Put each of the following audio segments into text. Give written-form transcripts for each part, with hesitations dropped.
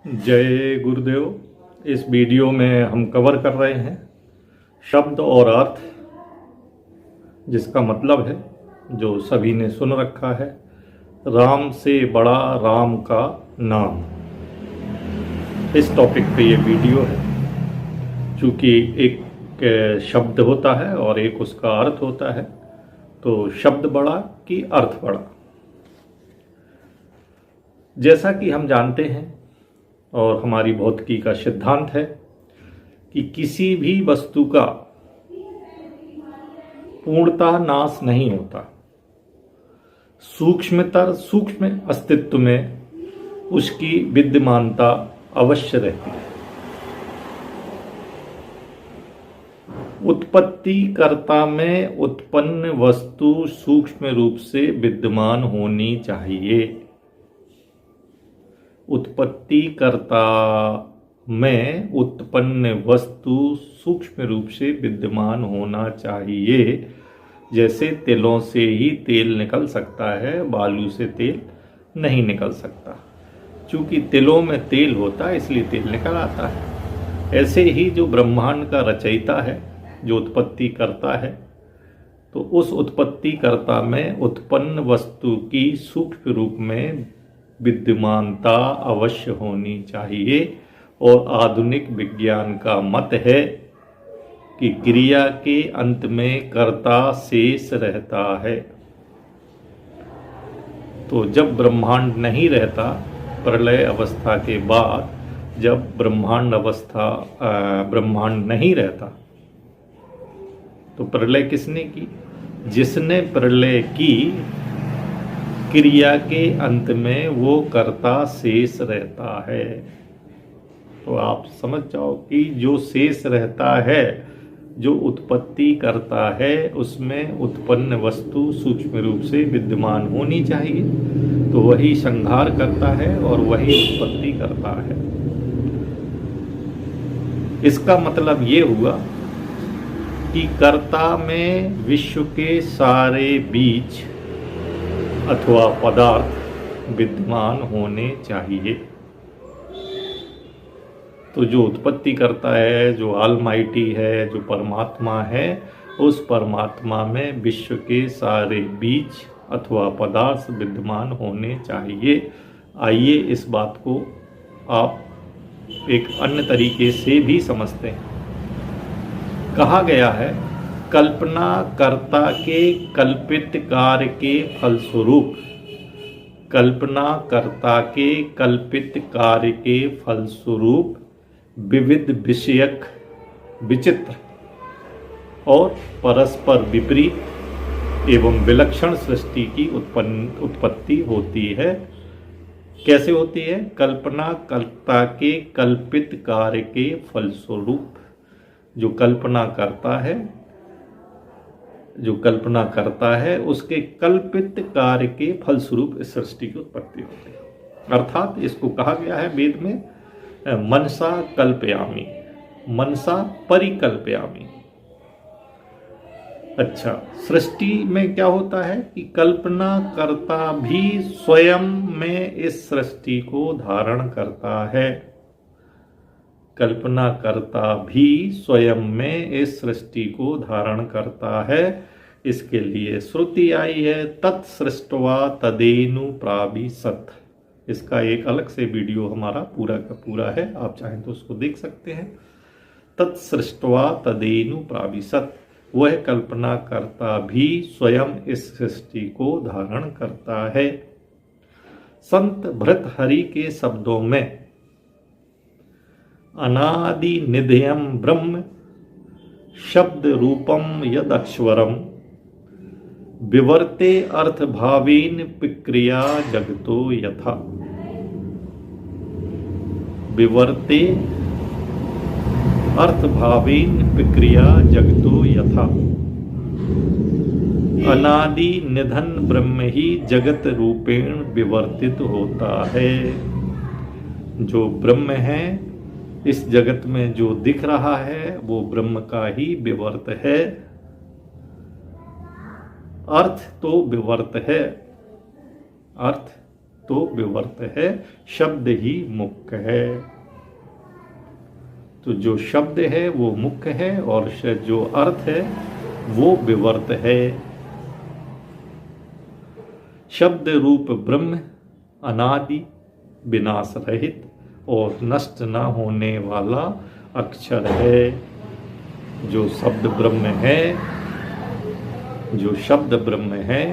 जय गुरुदेव। इस वीडियो में हम कवर कर रहे हैं शब्द और अर्थ, जिसका मतलब है जो सभी ने सुन रखा है, राम से बड़ा राम का नाम। इस टॉपिक पे ये वीडियो है। चूँकि एक शब्द होता है और एक उसका अर्थ होता है, तो शब्द बड़ा कि अर्थ बड़ा। जैसा कि हम जानते हैं और हमारी भौतिकी का सिद्धांत है कि किसी भी वस्तु का पूर्णतः नाश नहीं होता। सूक्ष्म अस्तित्व में उसकी विद्यमानता अवश्य रहती है। उत्पत्तिकर्ता में उत्पन्न वस्तु सूक्ष्म रूप से विद्यमान होनी चाहिए। उत्पत्तिकर्ता में उत्पन्न वस्तु सूक्ष्म रूप से विद्यमान होना चाहिए। जैसे तिलों से ही तेल निकल सकता है, बालू से तेल नहीं निकल सकता। चूँकि तिलों में तेल होता है इसलिए तेल निकल आता है। ऐसे ही जो ब्रह्मांड का रचयिता है, जो उत्पत्ति करता है, तो उस उत्पत्तिकर्ता में उत्पन्न वस्तु की सूक्ष्म रूप में विद्यमानता अवश्य होनी चाहिए। और आधुनिक विज्ञान का मत है कि क्रिया के अंत में कर्ता शेष रहता है। तो जब ब्रह्मांड नहीं रहता, प्रलय अवस्था के बाद जब ब्रह्मांड नहीं रहता, तो प्रलय किसने की? जिसने प्रलय की, क्रिया के अंत में वो कर्ता शेष रहता है। तो आप समझ जाओ कि जो शेष रहता है, जो उत्पत्ति करता है, उसमें उत्पन्न वस्तु सूक्ष्म रूप से विद्यमान होनी चाहिए। तो वही संहार करता है और वही उत्पत्ति करता है। इसका मतलब ये हुआ कि कर्ता में विश्व के सारे बीज अथवा पदार्थ विद्यमान होने चाहिए। तो जो उत्पत्ति करता है, जो ऑलमाइटी है, जो परमात्मा है, उस परमात्मा में विश्व के सारे बीज अथवा पदार्थ विद्यमान होने चाहिए। आइए इस बात को आप एक अन्य तरीके से भी समझते हैं। कहा गया है, कल्पना कर्ता के कल्पित कार्य के फलस्वरूप, कल्पना कर्ता के कल्पित कार्य के फलस्वरूप विविध विषयक, विचित्र और परस्पर विपरीत एवं विलक्षण सृष्टि की उत्पत्ति होती है। कैसे होती है? कल्पना कर्ता के कल्पित कार्य के फलस्वरूप। जो कल्पना करता है उसके कल्पित कार्य के फलस्वरूप इस सृष्टि की उत्पत्ति होती है। अर्थात इसको कहा गया है वेद में मनसा कल्पयामि, मनसा परिकल्पयामि। अच्छा, सृष्टि में क्या होता है कि कल्पना करता भी स्वयं में इस सृष्टि को धारण करता है। कल्पना करता भी स्वयं में इस सृष्टि को धारण करता है। इसके लिए श्रुति आई है, तत्सृष्ट्वा तदेनु प्राविशत्। इसका एक अलग से वीडियो हमारा पूरा का पूरा है, आप चाहें तो उसको देख सकते हैं। तत्सृष्ट्वा तदेनु प्राविशत्, वह कल्पना करता भी स्वयं इस सृष्टि को धारण करता है। संत भर्तृहरि के शब्दों में अनादि निधेयम ब्रह्म शब्द रूपम यदक्षरम विवर्ते अर्थ भावेन विक्रिया जगतो यथा। विवर्ते अर्थ भावेन विक्रिया जगतो यथा। अनादि निधन ब्रह्म ही जगत रूपेण विवर्तित होता है। जो ब्रह्म है, इस जगत में जो दिख रहा है वो ब्रह्म का ही विवर्त है। अर्थ तो विवर्त है, अर्थ तो विवर्त है, शब्द ही मुख्य है। तो जो शब्द है वो मुख्य है और जो अर्थ है वो विवर्त है। शब्द रूप ब्रह्म अनादि, विनाश रहित और नष्ट न होने वाला अक्षर है। जो शब्द ब्रह्म है, जो शब्द ब्रह्म है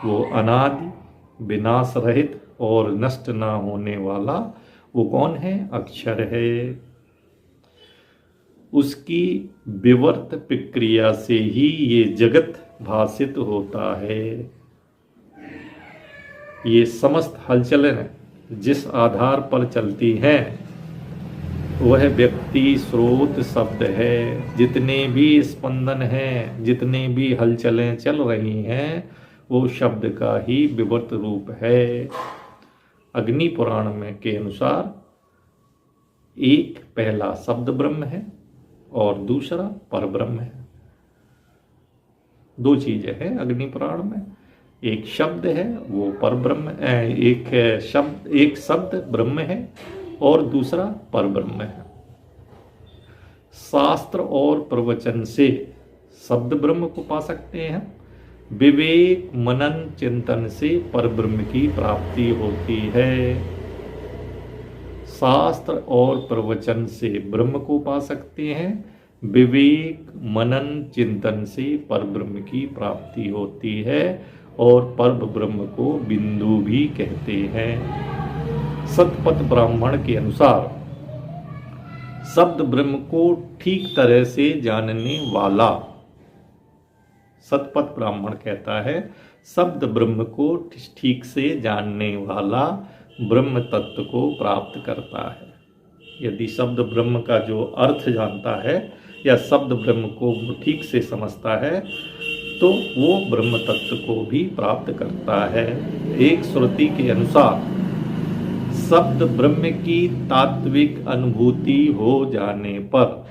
वो अनादि, विनाश रहित और नष्ट न होने वाला वो कौन है? अक्षर है। उसकी विवर्त प्रक्रिया से ही ये जगत भासित होता है। ये समस्त हलचलें जिस आधार पर चलती हैं वह व्यक्ति स्रोत शब्द है। जितने भी स्पंदन हैं, जितने भी हलचलें चल रही हैं वो शब्द का ही विवर्त रूप है। अग्नि पुराण में के अनुसार एक पहला शब्द ब्रह्म है और दूसरा परब्रह्म है। दो चीजें हैं अग्नि पुराण में, एक शब्द है वो परब्रह्म, एक शब्द ब्रह्म है और दूसरा परब्रह्म है। शास्त्र और प्रवचन से शब्द ब्रह्म को पा सकते हैं। विवेक मनन चिंतन से परब्रह्म की प्राप्ति होती है। शास्त्र और प्रवचन से ब्रह्म को पा सकते हैं। विवेक मनन चिंतन से परब्रह्म की प्राप्ति होती है और परम ब्रह्म को बिंदु भी कहते हैं। सतपथ ब्राह्मण के अनुसार शब्द ब्रह्म को ठीक तरह से जानने वाला, सतपथ ब्राह्मण कहता है शब्द ब्रह्म को ठीक से जानने वाला ब्रह्म तत्व को प्राप्त करता है। यदि शब्द ब्रह्म का जो अर्थ जानता है या शब्द ब्रह्म को ठीक से समझता है तो वो ब्रह्म तत्व को भी प्राप्त करता है। एक श्रुति के अनुसार शब्द ब्रह्म की तात्विक अनुभूति हो जाने पर,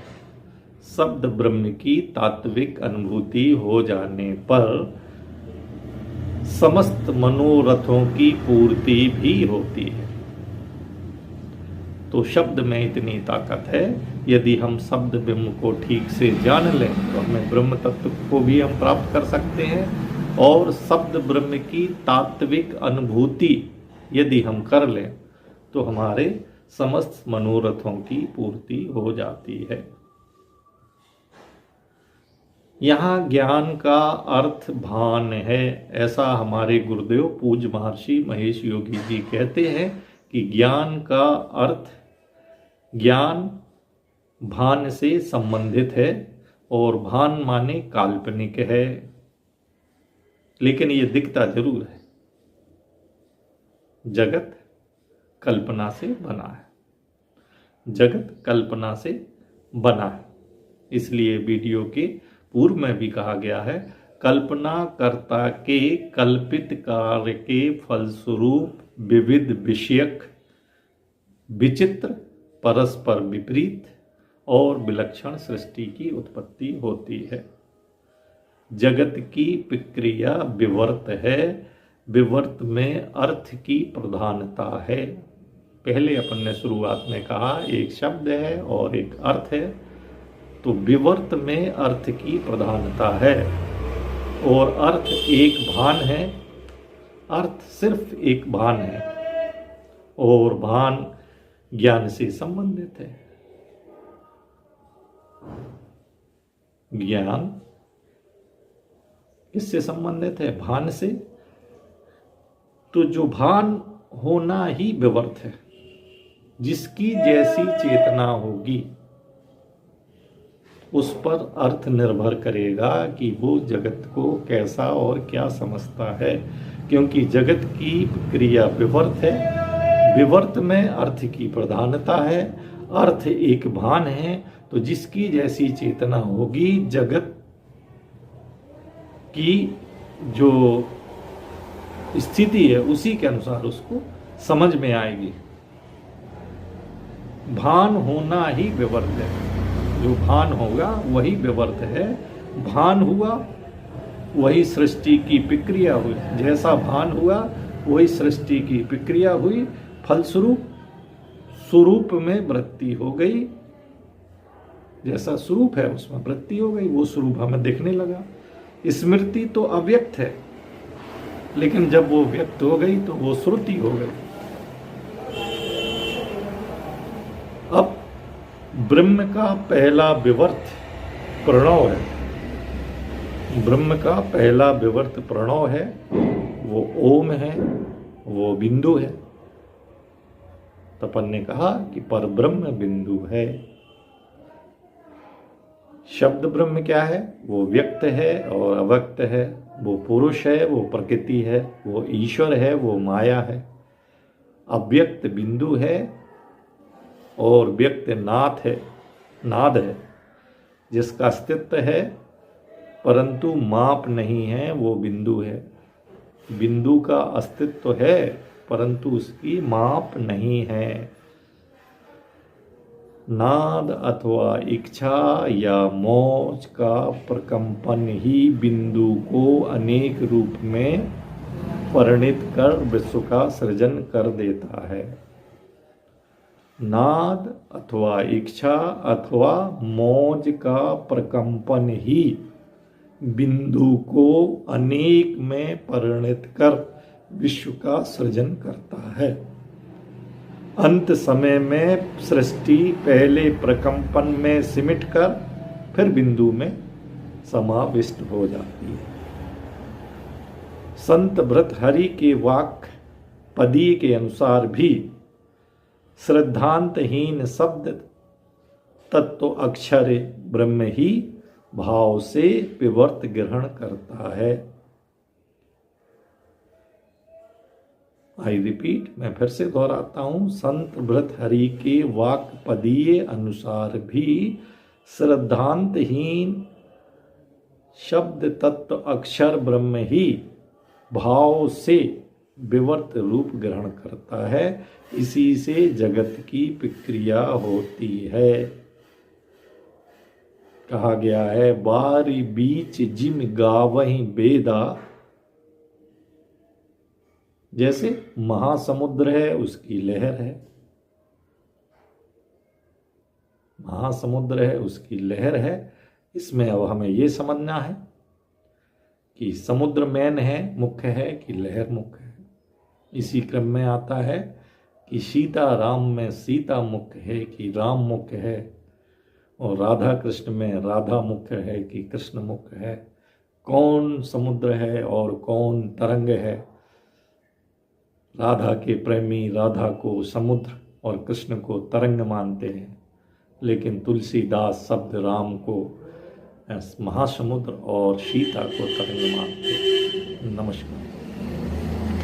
शब्द ब्रह्म की तात्विक अनुभूति हो जाने पर समस्त मनोरथों की पूर्ति भी होती है। तो शब्द में इतनी ताकत है, यदि हम शब्द ब्रह्म को ठीक से जान लें तो हमें ब्रह्म तत्व को भी हम प्राप्त कर सकते हैं और शब्द ब्रह्म की तात्विक अनुभूति यदि हम कर लें तो हमारे समस्त मनोरथों की पूर्ति हो जाती है। यहाँ ज्ञान का अर्थ भान है, ऐसा हमारे गुरुदेव पूज्य महर्षि महेश योगी जी कहते हैं कि ज्ञान का अर्थ, ज्ञान भान से संबंधित है और भान माने काल्पनिक है, लेकिन ये दिखता जरूर है। जगत कल्पना से बना है, जगत कल्पना से बना है। इसलिए वीडियो के पूर्व में भी कहा गया है, कल्पना कर्ता के कल्पित कार्य के फलस्वरूप विविध विषयक, विचित्र, परस्पर विपरीत और विलक्षण सृष्टि की उत्पत्ति होती है। जगत की प्रक्रिया विवर्त है। विवर्त में अर्थ की प्रधानता है। पहले अपन ने शुरुआत में कहा एक शब्द है और एक अर्थ है, तो विवर्त में अर्थ की प्रधानता है और अर्थ एक भान है। अर्थ सिर्फ एक भान है और भान ज्ञान से संबंधित है। ज्ञान किससे संबंधित है? भान से। तो जो भान होना ही विवर्त है। जिसकी जैसी चेतना होगी उस पर अर्थ निर्भर करेगा कि वो जगत को कैसा और क्या समझता है, क्योंकि जगत की क्रिया विवर्त है। विवर्त में अर्थ की प्रधानता है। अर्थ एक भान है, तो जिसकी जैसी चेतना होगी जगत की जो स्थिति है उसी के अनुसार उसको समझ में आएगी। भान होना ही विवर्त है। जो भान होगा वही विवर्त है। भान हुआ वही सृष्टि की प्रक्रिया हुई। जैसा भान हुआ वही सृष्टि की प्रक्रिया हुई, फलस्वरूप स्वरूप में वृत्ति हो गई। जैसा स्वरूप है उसमें वृत्ति हो गई, वो स्वरूप हमें दिखने लगा। स्मृति तो अव्यक्त है, लेकिन जब वो व्यक्त हो गई तो वो श्रुति हो गई। अब ब्रह्म का पहला विवर्त प्रणव है। ब्रह्म का पहला विवर्त प्रणव है, वो ओम है, वो बिंदु है। तपन ने कहा कि पर ब्रह्म बिंदु है। शब्द ब्रह्म क्या है? वो व्यक्त है और अव्यक्त है, वो पुरुष है, वो प्रकृति है, वो ईश्वर है, वो माया है। अव्यक्त बिंदु है और व्यक्त नाद है, जिसका अस्तित्व है परंतु माप नहीं है, वो बिंदु है। बिंदु का अस्तित्व है परंतु उसकी माप नहीं है। नाद अथवा इच्छा या मौज का प्रकंपन ही बिंदु को अनेक रूप में परिणित कर विश्व का सृजन कर देता है। नाद अथवा इच्छा अथवा मौज का प्रकंपन ही बिंदु को अनेक में परिणित कर विश्व का सृजन करता है। अंत समय में सृष्टि पहले प्रकंपन में सिमट कर फिर बिंदु में समाविष्ट हो जाती है। संत भर्तृहरि के वाक्य पदीय के अनुसार भी श्रद्धांतहीन शब्द तत्व अक्षर ब्रह्म ही भाव से विवर्त ग्रहण करता है। आई रिपीट, मैं फिर से दोहराता हूं, संत भर्तृहरि के वाक्य पदीय अनुसार भी श्रद्धांतहीन शब्द तत्व अक्षर ब्रह्म ही भाव से विवर्त रूप ग्रहण करता है। इसी से जगत की प्रक्रिया होती है। कहा गया है, बारी बीच जिम गावहीं बेदा। जैसे महासमुद्र है उसकी लहर है, महासमुद्र है उसकी लहर है। इसमें अब हमें यह समझना है कि समुद्र मेन है, मुख्य है कि लहर मुख्य है। इसी क्रम में आता है कि सीता राम में सीता मुख्य है कि राम मुख्य है, और राधा कृष्ण में राधा मुख्य है कि कृष्ण मुख्य है। कौन समुद्र है और कौन तरंग है? राधा के प्रेमी राधा को समुद्र और कृष्ण को तरंग मानते हैं, लेकिन तुलसीदास शब्द राम को महासमुद्र और सीता को तरंग मानते हैं। नमस्कार।